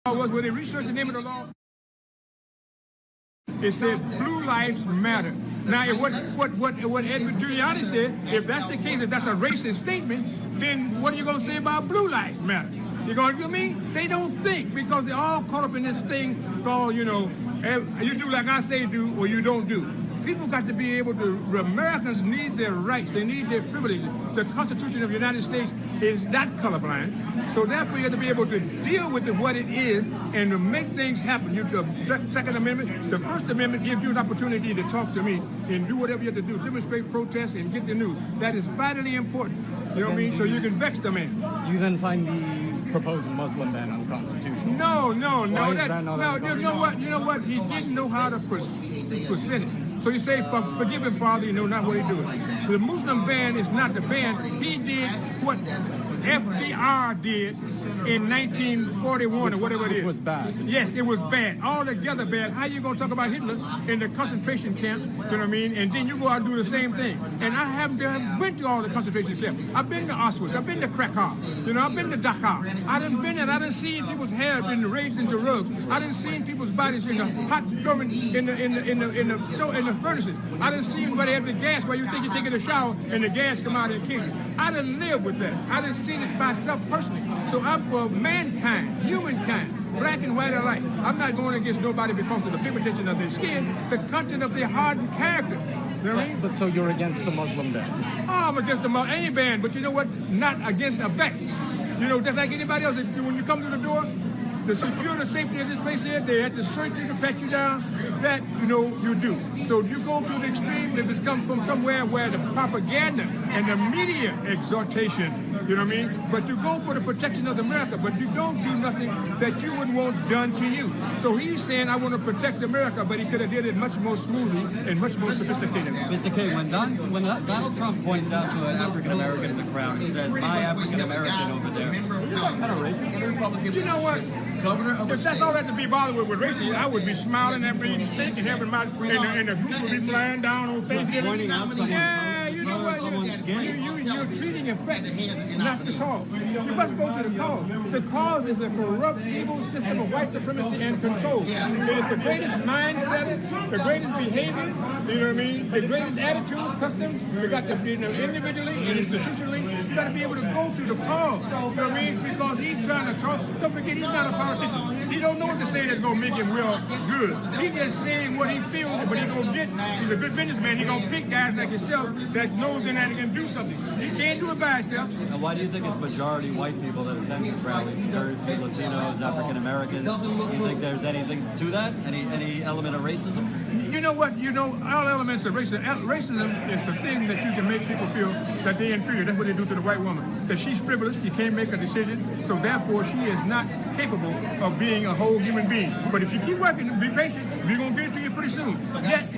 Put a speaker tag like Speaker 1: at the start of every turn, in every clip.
Speaker 1: was when they researched the name of the law, it said blue lives matter. Now, what Edward Giuliani said, if that's the case, if that's a racist statement, then what are you going to say about blue lives matter? You going to me? They don't think because they're all caught up in this thing called, you do like I say do or you don't do. People got to be able to, Americans need their rights. They need their privileges. The Constitution of the United States is not colorblind. So therefore, you have to be able to deal with what it is and to make things happen. The Second Amendment, the First Amendment gives you an opportunity to talk to me and do whatever you have to do, demonstrate, protest, and get the news. That is vitally important. You know what I mean? So you can vex the man.
Speaker 2: Do you then find the proposed Muslim ban unconstitutional?
Speaker 1: No.
Speaker 2: You
Speaker 1: know what? He didn't know how to present it. So you say, forgive him, Father, you know not what he's doing. The Muslim ban is not the ban. He did what FDR did in 1941 or whatever it is.
Speaker 2: Which was bad.
Speaker 1: Yes, it was bad. Altogether bad. How you going to talk about Hitler in the concentration camp, you know what I mean? And then you go out and do the same thing. And I haven't went to all the concentration camps. I've been to Auschwitz. I've been to Krakow. I've been to Dachau. I done been there. I done seen people's hair been raised into rugs. I done seen people's bodies in the hot throwing in the furnaces. I done seen where they have the gas where you think you're taking a shower and the gas come out and kill you. I done lived with that. I done seen it myself personally. So I'm for mankind, humankind, black and white alike. I'm not going against nobody because of the pigmentation of their skin, the content of their hardened character. You know what I mean?
Speaker 2: But so you're against the Muslim ban?
Speaker 1: Oh, I'm against any ban, but you know what? Not against a ban. Just like anybody else, when you come to the door, the security, safety of this place here, they have to search you to pat you down. That, you do. So you go to the extreme if it's come from somewhere where the propaganda and the media exhortation, you know what I mean? But you go for the protection of America, but you don't do nothing that you wouldn't want done to you. So he's saying, I want to protect America, but he could have did it much more smoothly and much more sophisticated.
Speaker 3: Mr. K, when Donald Trump points out to an African-American in the crowd, he says, my African-American over there. Isn't that kind of racist?
Speaker 1: You know what? If that's all that to be bothered with racism, I would be smiling and being thinking, having my and the group would be flying down on Thanksgiving.
Speaker 3: Pointing out someone's skin.
Speaker 1: You're treating effect, not the cause. You must go to the cause. The cause is a corrupt, evil system of white supremacy and control. It is the greatest mindset, the greatest behavior, you know what I mean? The greatest attitude, customs. You got to be individually and institutionally. You got to be able to go to the cause. You know what I mean? Because he's trying to talk. Don't forget, he's not a politician. He don't know what to say that's gonna make him real good. He just saying what he feels, but he's gonna get. He's a good businessman. He's gonna pick guys like yourself that knows and that can do something. He can't do it by himself.
Speaker 3: And why do you think it's majority white people that attend these rallies? Very few Latinos, African Americans. Do you think there's anything to that? Any element of racism?
Speaker 1: You know what? All elements of racism. Racism is the thing that you can make people feel that they're inferior. That's what they do to the white woman. That she's privileged, she can't make a decision, so therefore she is not capable of being a whole human being. But if you keep working and be patient, we're gonna get it to you pretty soon. Yet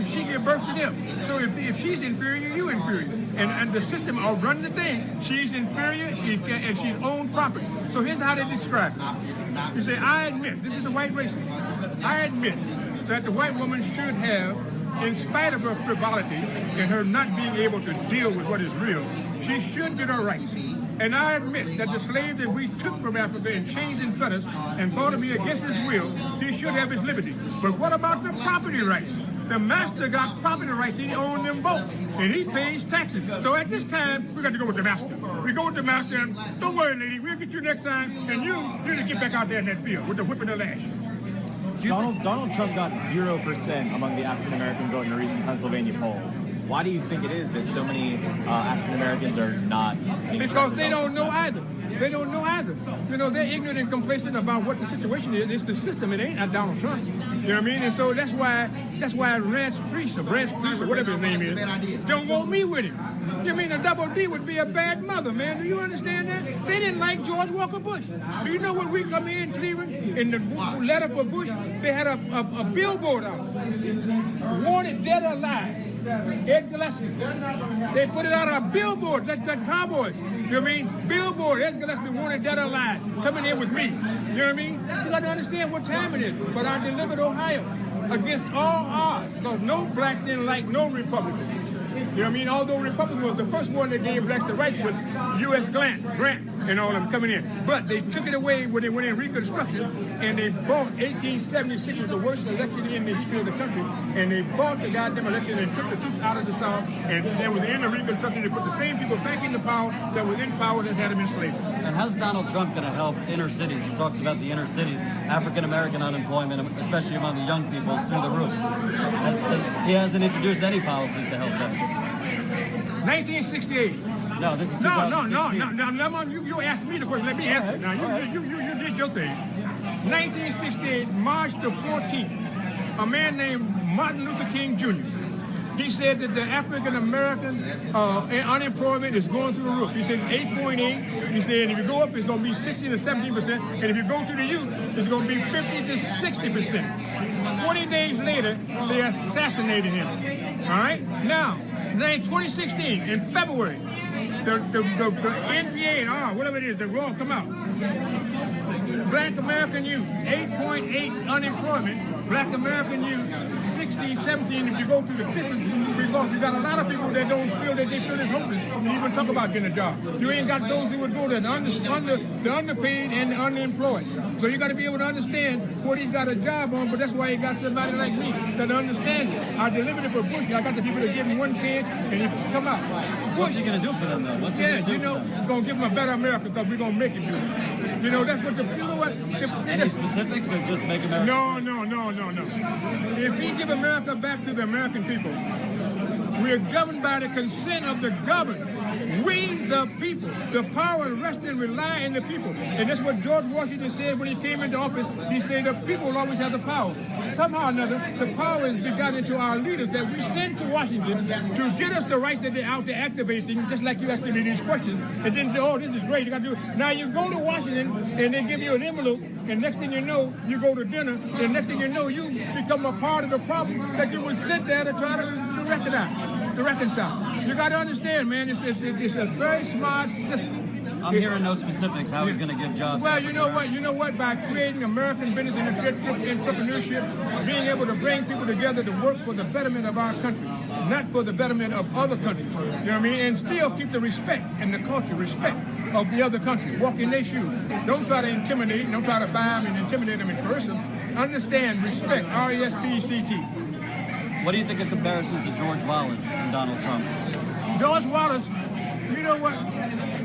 Speaker 1: she gave birth to them. So if she's inferior, you inferior. And the system of running the thing, she's inferior, and she's owned property. So here's how they describe it. You say, I admit, this is the white racist. I admit that the white woman should have, in spite of her frivolity and her not being able to deal with what is real, she should get her rights. And I admit that the slave that we took from Africa and changed and fed us and thought to be against his will, he should have his liberty. But what about the property rights? The master got property rights, he owned them both, and he pays taxes. So at this time, we got to go with the master. We go with the master, and don't worry, lady, we'll get you next time, and you to get back out there in that field with the whip and the lash.
Speaker 2: Donald Trump got 0% among the African-American vote in a recent Pennsylvania poll. Why do you think it is that so many African-Americans are not?
Speaker 1: Because they don't know either. They don't know either. They're ignorant and complacent about what the situation is. It's the system. It ain't Donald Trump. You know what I mean? And so that's why Reince or whatever his name is, don't want me with him. You mean a double D would be a bad mother, man? Do you understand that? They didn't like George Walker Bush. Do you know when we come here in Cleveland, in the letter for Bush, they had a billboard out, wanted dead or alive. Ed Gillespie. They put it out on a billboard, like the Cowboys. You know what I mean? Billboard, Ed Gillespie wanted dead or alive. Coming in with me. You know what I mean? You got to understand what time it is. But I delivered Ohio against all odds. Because no black didn't like no Republican. You know what I mean? Although Republican was the first one that gave blacks the right with U.S. Grant. and all of them coming in. But they took it away when they went in Reconstruction, and they bought 1876 was the worst election in the history of the country, and they bought the goddamn election and took the troops out of the South, and then with the end of Reconstruction, they put the same people back into power that was in power that had them in slavery.
Speaker 3: And how's Donald Trump going to help inner cities? He talks about the inner cities. African-American unemployment, especially among the young people, is through the roof. He hasn't introduced any policies to help them.
Speaker 1: 1968.
Speaker 3: No, this is
Speaker 1: No,
Speaker 3: 2016.
Speaker 1: you asked me the question. Let me answer it. Now, you did your thing. 1968, March the 14th, a man named Martin Luther King Jr., he said that the African-American unemployment is going through the roof. He said it's 8.8. He said if you go up, it's going to be 16 to 17%. And if you go to the youth, it's going to be 50 to 60%. 20 days later, they assassinated him. All right? Now, in 2016, in February, the NPA and whatever it is, the law come out. Black American youth, 8.8 unemployment. Black American youth, 16, 17, if you go through the 50s, because you got a lot of people that don't feel that they feel as hopeless. You even talk about getting a job. You ain't got those who would go there, the underpaid and the unemployed. So you got to be able to understand what he's got a job on, but that's why he got somebody like me that understands it. I delivered it for Bush. I got the people that give him one chance and he come out.
Speaker 3: What's he going to do for them, though? What's he going to do?
Speaker 1: He's going to give them a better America because we're going to make it do it. You know, that's what
Speaker 3: Any specifics or just make America?
Speaker 1: No. If we give America back to the American people, we're governed by the consent of the governed. We, the people, the power rests and rely in the people. And that's what George Washington said when he came into office. He said the people will always have the power. Somehow or another, the power is begotten into our leaders that we send to Washington to get us the rights that they're out there activating, just like you asked me these questions, and then say, oh, this is great, you got to do it. Now you go to Washington, and they give you an envelope, and next thing you know, you go to dinner, and next thing you know, you become a part of the problem that you would sit there to try to reconcile. You got to understand, man, it's a very smart system.
Speaker 3: I'm hearing no specifics how he's going to give jobs.
Speaker 1: Well, you know what? By creating American business and entrepreneurship, being able to bring people together to work for the betterment of our country, not for the betterment of other countries. You know what I mean? And still keep the respect and the culture, respect of the other country. Walk in their shoes. Don't try to intimidate. Don't try to buy them and intimidate them and coerce them. Understand, respect, R-E-S-P-E-C-T.
Speaker 3: What do you think of comparisons to George Wallace and Donald Trump?
Speaker 1: George Wallace, you know what?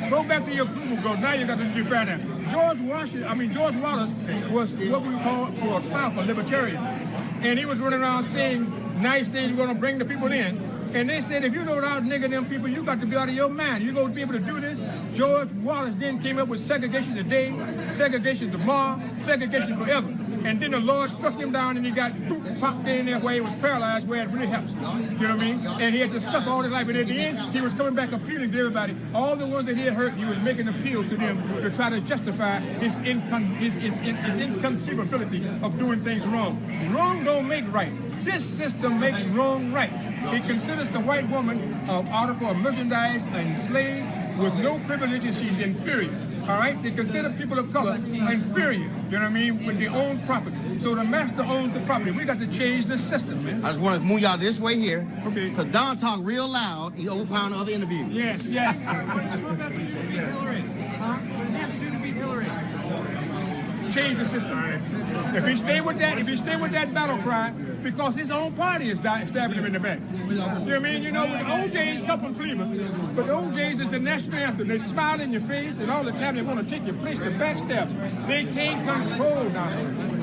Speaker 1: Go back to your Google go. Now you got to do that. George Wallace was what we call for a South, a libertarian. And he was running around saying nice things, you're going to bring the people in. And they said, if you don't out-nigger them people, you got to be out of your mind. You're going to be able to do this. George Wallace then came up with segregation today, segregation tomorrow, segregation forever. And then the Lord struck him down and he got popped in there where he was paralyzed, where it really helps. You know what I mean? And he had to suffer all his life. But at the end, he was coming back appealing to everybody. All the ones that he had hurt, he was making appeals to them to try to justify his inconceivability of doing things wrong. Wrong don't make right. This system makes wrong right. It considers the white woman an article of merchandise, a slave with no privileges. She's inferior. All right? They consider people of color inferior. You know what I mean? When they own property. So the master owns the property. We got to change the system, man.
Speaker 4: I just want to move y'all this way here.
Speaker 1: Okay.
Speaker 4: Because Don talked real loud. He overpowering the other interviews.
Speaker 1: Yes.
Speaker 5: What does Trump have to do to beat Hillary? What does he have to do to beat Hillary?
Speaker 1: Change the system, man. If he stay with that battle cry, because his own party is stabbing him in the back. You know what I mean? You know, the OJs come from Cleveland, but the OJs is the national anthem. They smile in your face, and all the time they want to take your place to backstab. They can't control now.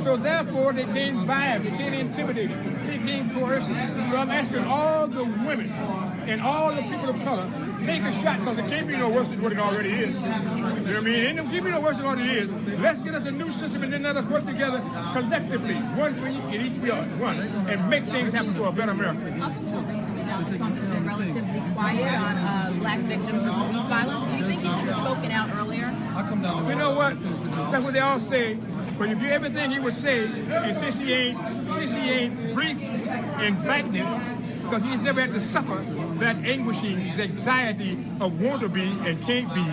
Speaker 1: So therefore, they can't vibe, they can't intimidate, they can't coerce. So I'm asking all the women and all the people of color, take a shot, because it can't be no worse than what it already is. You know what I mean? It can't be no worse than what it is. Let's get us a new system and then let us work together collectively, one for each yard, and make things happen for a better America.
Speaker 6: Up until recently, Donald Trump has been relatively quiet on black victims of police violence. Do you think he should have spoken out earlier?
Speaker 1: You know what? That's what they all say. But if you everything he would say, and since he ain't brief in blackness, because he's never had to suffer that anguishing anxiety of want to be and can't be,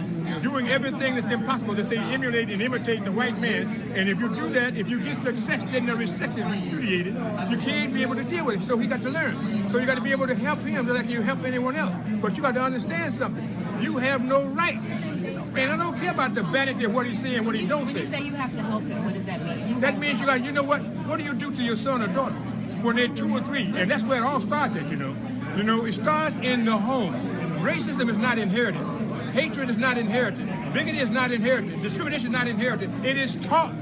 Speaker 1: doing everything that's impossible to say emulate and imitate the white man. And if you do that, if you get success, then the reception is repudiated. You can't be able to deal with it. So he got to learn. So you got to be able to help him just like you help anyone else. But you got to understand something. You have no rights. And I don't care about the vanity of what he's saying, what he don't
Speaker 6: When you say
Speaker 1: say.
Speaker 6: you have to help them, what does that mean?
Speaker 1: That means you know what do you do to your son or daughter when they're 2 or 3? And that's where it all starts at, you know. You know, it starts in the home. Racism is not inherited. Hatred is not inherited. Bigotry is not inherited. Discrimination is not inherited. It is taught.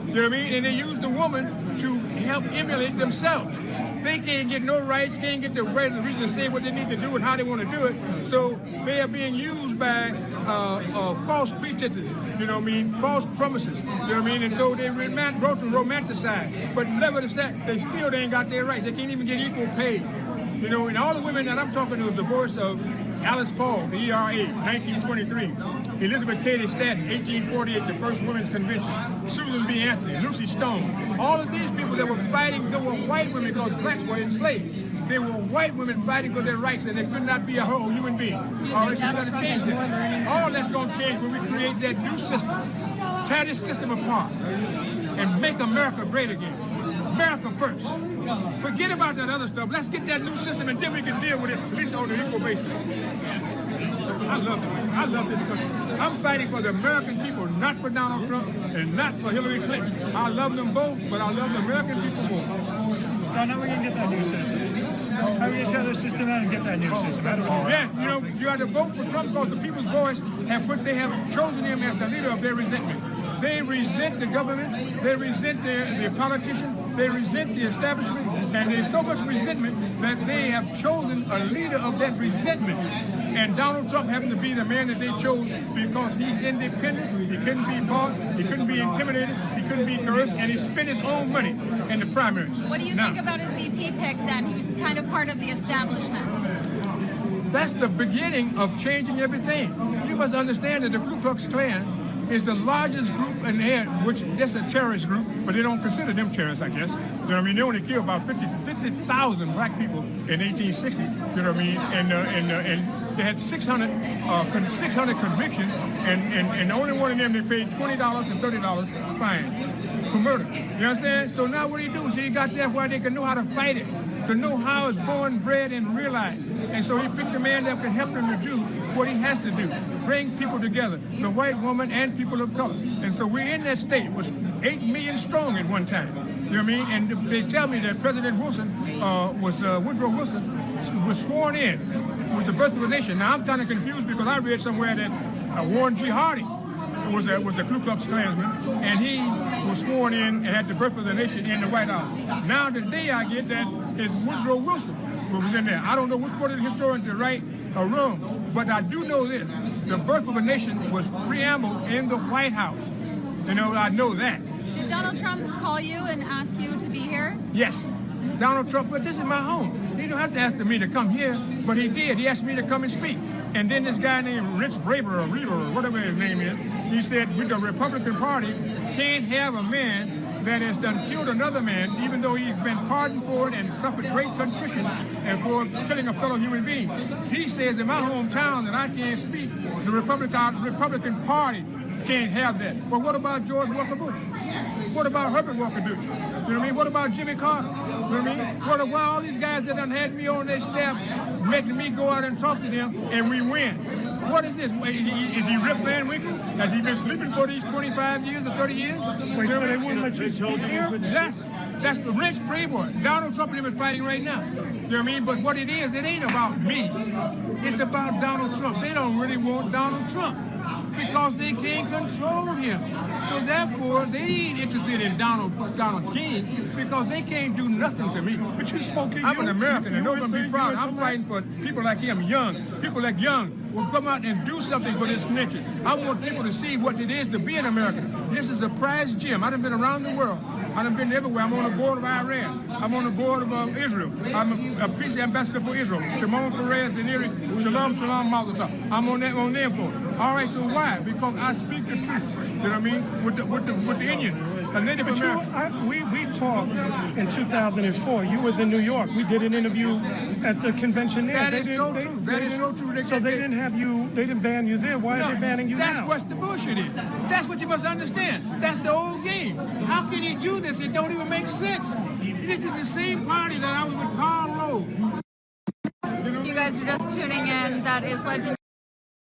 Speaker 1: You know what I mean? And they use the woman to help emulate themselves. They can't get no rights, can't get the right reason to say what they need to do and how they want to do it. So they are being used by false pretenses, you know what I mean, false promises, you know what I mean, and so they romanticize. But nevertheless, they still ain't got their rights. They can't even get equal pay. You know, and all the women that I'm talking to is the voice of Alice Paul, the ERA, 1923. Elizabeth Cady Stanton, 1848, the first women's convention. Susan B. Anthony, Lucy Stone. All of these people that were fighting, they were white women because blacks were enslaved. They were white women fighting for their rights and they could not be a whole human being. All right, so we're going to change that. All that's going to change when we create that new system. Tear this system apart and make America great again. America first. Forget about that other stuff. Let's get that new system and then we can deal with it, at least on an equal basis. I love it. I love this country. I'm fighting for the American people, not for Donald Trump and not for Hillary Clinton. I love them both, but I love the American people more.
Speaker 5: Now we're going to get that new system. How are we going to tear the system out and get that new system? How do we do that?
Speaker 1: Yeah, you know, you have to vote for Trump because the people's voice they have chosen him as the leader of their resentment. They resent the government, they resent the politicians, they resent the establishment, and there's so much resentment that they have chosen a leader of that resentment. And Donald Trump happened to be the man that they chose because he's independent, he couldn't be bought, he couldn't be intimidated, he couldn't be coerced, and he spent his own money in the primaries.
Speaker 7: What do you think about his VP pick then? He was kind of part of the establishment.
Speaker 1: That's the beginning of changing everything. You must understand that the Ku Klux Klan is the largest group in there, which that's a terrorist group, but they don't consider them terrorists, I guess. You know what I mean? They only killed about 50,000 black people in 1860. You know what I mean? And they had 600 convictions, and the only one of them they paid $20 and $30 fine for murder. You understand? So now what do you do? So he got that where they can know how to fight it, to know how it's born, bred, and realized. And so he picked a man that can help him to do what he has to do, bring people together, the white woman and people of color. And so we're in that state. It was 8 million strong at one time. You know what I mean? And they tell me that President Wilson Woodrow Wilson was sworn in. It was the birth of a nation. Now I'm kind of confused because I read somewhere that Warren G. Harding was a Ku Klux Klansman, and he was sworn in and had the birth of the nation in the White House. Now today I get that it's Woodrow Wilson who was in there. I don't know which one of the historians is right or wrong, but I do know this. The birth of a nation was preambled in the White House. You know, I know that.
Speaker 7: Did Donald Trump call you and ask you to be here?
Speaker 1: Yes, Donald Trump, but this is my home. He don't have to ask me to come here, but he did. He asked me to come and speak. And then this guy named Reince Braver or Reader or whatever his name is, he said, with the Republican Party, can't have a man that has done killed another man, even though he's been pardoned for it and suffered great contrition and for killing a fellow human being. He says in my hometown that I can't speak. The Republican Party can't have that. But what about George Walker Bush? What about Herbert Walker Bush? You know what I mean? What about Jimmy Carter? You know what I mean? What about all these guys that done had me on their staff, making me go out and talk to them, and we win? What is this? Is he Rip Van Winkle? Has he been sleeping for these 25 years or 30 years?
Speaker 5: Wait, so they wouldn't let you speak here?
Speaker 1: Yes. That's the Reince Braver. Donald Trump and him is fighting right now. You know what I mean? But what it ain't about me. It's about Donald Trump. They don't really want Donald Trump because they can't control him. So therefore, they ain't interested in Donald King because they can't do nothing to me.
Speaker 5: But you spoke in
Speaker 1: I'm an American and nobody's be proud. I'm fighting for people like him, people like young, will come out and do something for this nation. I want people to see what it is to be an American. This is a prize gem. I done been around the world. I done been everywhere. I'm on the board of Iran. I'm on the board of Israel. I'm a peace ambassador for Israel. Shimon Peres and Eri, Shalom Mazel Tov. I'm on them for it. All right, so why? Because I speak the truth. You know what I mean? With the Indian, a Native American.
Speaker 5: We talked in 2004. You was in New York. We did an interview at the convention there.
Speaker 1: That is so true. That is so true.
Speaker 5: So they didn't have you. They didn't ban you there. Why are they banning you now?
Speaker 1: That's what the bullshit is. That's what you must understand. That's the old game. How can he do this? It don't even make sense. This is the same party that I was with Carl Lowe.
Speaker 7: You guys are just tuning in. That is Legend.